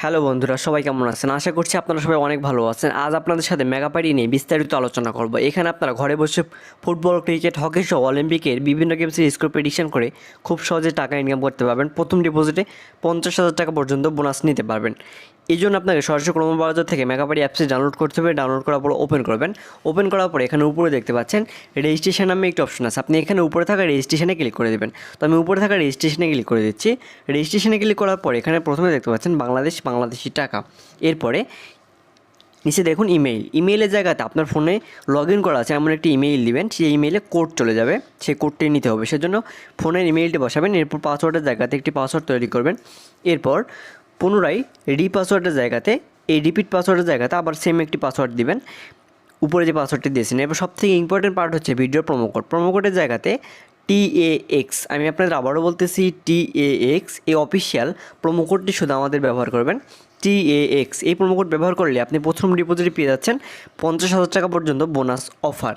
Hello বন্ধুরা, সবাই কেমন আছেন? আশা করছি আপনারা সবাই অনেক ভালো আছেন। আজ আপনাদের সাথে মেগাপারি নিয়ে বিস্তারিত আলোচনা করব। এখানে আপনারা ঘরে বসে ফুটবল, ক্রিকেট, হকি সহ অলিম্পিকের বিভিন্ন গেমসের স্কোর প্রেডিকশন করে খুব সহজে টাকা ইনকাম করতে পারবেন। প্রথম ডিপোজিটে 50,000 টাকা পর্যন্ত বোনাস নিতে পারবেন। এই জন্য আপনাকে সরাসরি ক্রমবাজার থেকে মেগাপারি অ্যাপসে ডাউনলোড করতে হবে। ডাউনলোড করার পর ওপেন করবেন। ওপেন করার পর এখানে উপরে দেখতে পাচ্ছেন রেজিস্ট্রেশন নামে একটি অপশন আছে। আপনি এখানে উপরে থাকা রেজিস্ট্রেশনে ক্লিক করে দেবেন। তো আমি উপরে থাকা রেজিস্ট্রেশনে ক্লিক করে দিচ্ছি। রেজিস্ট্রেশনে ক্লিক করার পর এখানে প্রথমে দেখতে পাচ্ছেন বাংলাদেশি টাকা। এরপরে নিচে দেখুন ইমেইলের জায়গাতে আপনার ফোনে লগ ইন করা আছে এমন একটি ইমেইল দিবেন। সেই ইমেইলে কোড চলে যাবে, সেই কোডটি নিতে হবে। সেজন্য ফোনের ইমেইলটি বসাবেন। এরপর পাসওয়ার্ডের জায়গাতে একটি পাসওয়ার্ড তৈরি করবেন। এরপর পুনরায় পাসওয়ার্ডের জায়গাতে এই রিপিট পাসওয়ার্ডের জায়গাতে আবার সেম একটি পাসওয়ার্ড দিবেন, উপরে যে পাসওয়ার্ডটি দিয়েছেন। এরপর সবথেকে ইম্পর্টেন্ট পার্ট হচ্ছে ভিডিওর প্রোমোকোডের জায়গাতে TAX, আমি আপনাদের আবারও বলতেছি TAX, এই অফিসিয়াল প্রোমোকোডটি শুধু আমাদের ব্যবহার করবেন। TAX এই প্রোমোকোড ব্যবহার করলে আপনি প্রথম ডিপোজিটে পেয়ে যাচ্ছেন 50,000 টাকা পর্যন্ত বোনাস অফার।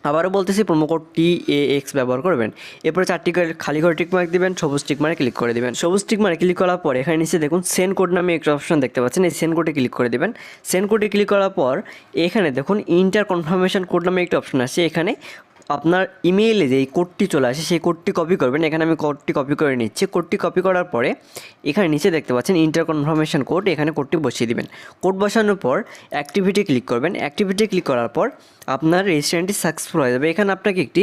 আবারও বলতেছি প্রোমোকোড TAX ব্যবহার করবেন। এরপরে 4টি খালি করে টিকমার্ক দিবেন, সবুজ টিকমার্কে ক্লিক করে দিবেন। সবুজ টিকমার্কে ক্লিক করার পর এখানে নিচে দেখুন সেন্ড কোড নামে একটা অপশন দেখতে পাচ্ছেন। এই সেন্ড কোডে ক্লিক করে দেবেন। সেন্ড কোডে ক্লিক করার পর এখানে দেখুন ইন্টার কনফার্মেশন কোড নামে একটা অপশন আছে। এখানে আপনার ইমেইলে যে এই কোডটি চলে আসে সেই কোডটি কপি করবেন। এখানে আমি কোডটি কপি করে নিচ্ছি। কোডটি কপি করার পরে এখানে নিচে দেখতে পাচ্ছেন ইন্টার কনফার্মেশন কোড, এখানে কোডটি বসিয়ে দিবেন। কোড বসানোর পর অ্যাক্টিভিটি ক্লিক করবেন। অ্যাক্টিভিটি ক্লিক করার পর আপনার রেজিস্ট্রেশনটি সাকসেসফুল হয়ে যাবে। এখানে আপনাকে একটি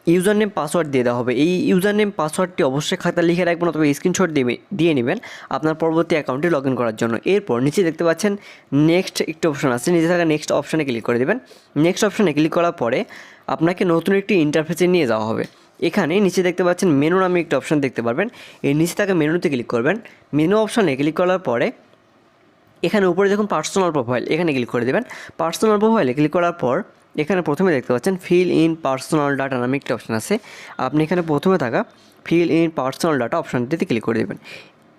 ইউজার নেম পাসওয়ার্ড দিয়ে দেওয়া হবে। এই ইউজার নেম পাসওয়ার্ডটি অবশ্যই খাতায় লিখে রাখবেন অথবা স্ক্রিনশট দিয়ে নেবেন আপনার পরবর্তী অ্যাকাউন্টে লগ ইন করার জন্য। এরপর নিচে দেখতে পাচ্ছেন নেক্সট একটি অপশন আছে, নিচে থাকা নেক্সট অপশানে ক্লিক করে দেবেন। নেক্সট অপশানে ক্লিক করার পরে আপনাকে নতুন একটি ইন্টারফেসে নিয়ে যাওয়া হবে। এখানে নিচে দেখতে পাচ্ছেন মেনু নামে একটি অপশান দেখতে পারবেন। এই নিচে থাকা মেনুতে ক্লিক করবেন। মেনু অপশানে ক্লিক করার পরে এখানে উপরে দেখুন পার্সোনাল প্রোফাইল, এখানে ক্লিক করে দেবেন। পার্সোনাল প্রোফাইলে ক্লিক করার পর এখানে প্রথমে দেখতে পাচ্ছেন ফিল ইন পার্সোনাল ডাটা নামে একটি অপশান আছে। আপনি এখানে প্রথমে থাকা ফিল ইন পার্সোনাল ডাটা অপশানটিতে ক্লিক করে দেবেন।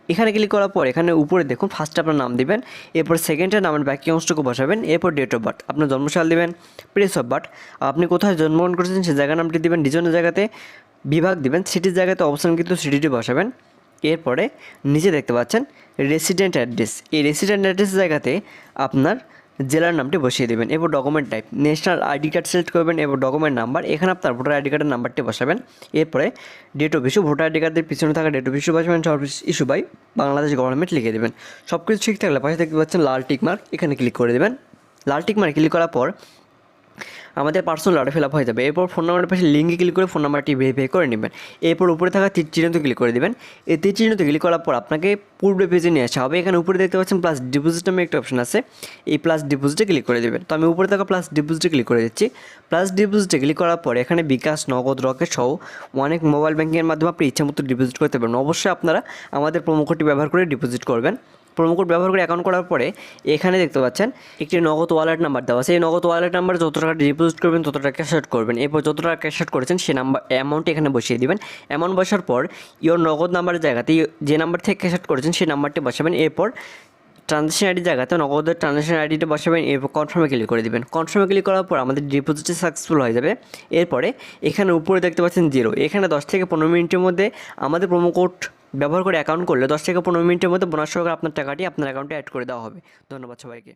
এখানে ক্লিক করার পর এখানে উপরে দেখুন ফার্স্টে আপনার নাম দিবেন, এরপর সেকেন্ডে নামের বাকি অংশটুকু বসাবেন, এরপর ডেট অফ বার্থ আপনার জন্মসাল দিবেন, প্লেস অফ বার্থ আপনি কোথায় জন্মগ্রহণ করেছেন সেই জায়গার নামটি দিবেন, রিজনের জায়গাতে বিভাগ দিবেন, সিটির জায়গাতে অবস্থান কিন্তু সিটিটি বসাবেন। এরপরে নিচে দেখতে পাচ্ছেন রেসিডেন্ট অ্যাড্রেস, এই রেসিডেন্ট অ্যাড্রেসের জায়গাতে আপনার জেলার নামটি বসিয়ে দেবেন। এরপর document type national ID card select করবেন, এরপর ডকুমেন্ট নাম্বার এখানে আপনার ভোটার আইডি কার্ডের নাম্বারটি বসাবেন। এরপরে date of issue voter ID কার্ডের পিছনে থাকা ডেট অফ ইস্যু বসাবেন, ইস্যু বাই বাংলাদেশ গভর্নমেন্ট লিখে দেবেন। সব কিছু ঠিক থাকলে পাশে দেখতে পাচ্ছেন লাল টিক মার্ক, এখানে ক্লিক করে দেবেন। লাল টিক মার্ক ক্লিক করার পর আমাদের পার্সোনাল ডাটা ফিল আপ হয়ে যাবে। এরপর ফোন নাম্বারের পাশে লিঙ্কে ক্লিক করে ফোন নাম্বারটি ভেরিফাই করে নেবেন। এরপর উপরে থাকা তীর চিহ্নতে ক্লিক করে দেবেন। এই তীর চিহ্নতে ক্লিক করার পর আপনাকে পূর্বে পেজে নিয়ে আসা হবে। এখানে উপরে দেখতে পাচ্ছেন প্লাস ডিপোজিট নামে একটা অপশন আছে, এই প্লাস ডিপোজিটে ক্লিক করে দেবেন। তো আমি উপরে থাকা প্লাস ডিপোজিটে ক্লিক করে দিচ্ছি। প্লাস ডিপোজিটে ক্লিক করার পর এখানে বিকাশ, নগদ, রকেট সহ অনেক মোবাইল ব্যাঙ্কিংয়ের মাধ্যমে আপনি ইচ্ছামতো ডিপোজিট করতে পারবেন। অবশ্যই আপনারা আমাদের প্রোমো কোডটি ব্যবহার করে ডিপোজিট করবেন। প্রোমো কোড ব্যবহার করে অ্যাকাউন্ট করার পরে এখানে দেখতে পাচ্ছেন একটি নগদ ওয়ালেট নাম্বার দেওয়া আছে। এই নগদ ওয়ালেট নাম্বার যত টাকা ডিপোজিট করবেন তত টাকা ক্যাশ আউট করবেন। এরপর যত টাকা ক্যাশ আউট করেছেন সেই অ্যামাউন্ট এখানে বসিয়ে দিবেন। অ্যামাউন্ট বসার পর ইওর নগদ নাম্বারের জায়গাতে যে নাম্বার থেকে ক্যাশ আউট করেছেন সেই নাম্বারটি বসাবেন। এরপর ট্রানজ্যাকশন আইডির জায়গাতে নগদের ট্রানজ্যাকশন আইডিটা বসাবেন। এরপর কনফার্মে ক্লিক করে দেবেন। কনফার্মে ক্লিক করার পর আমাদের ডিপোজিটটি সাকসেসফুল হয়ে যাবে। এরপরে এখানে উপরে দেখতে পাচ্ছেন 0, এখানে 10 থেকে 15 মিনিটের মধ্যে আমাদের প্রোমো কোড ব্যবহার করে অ্যাকাউন্ট করলে 10 থেকে 15 মিনিটের মধ্যে বোনাস সহকারে আপনার টাকাটি আপনার অ্যাকাউন্টে অ্যাড করে দেওয়া হবে। ধন্যবাদ সবাইকে।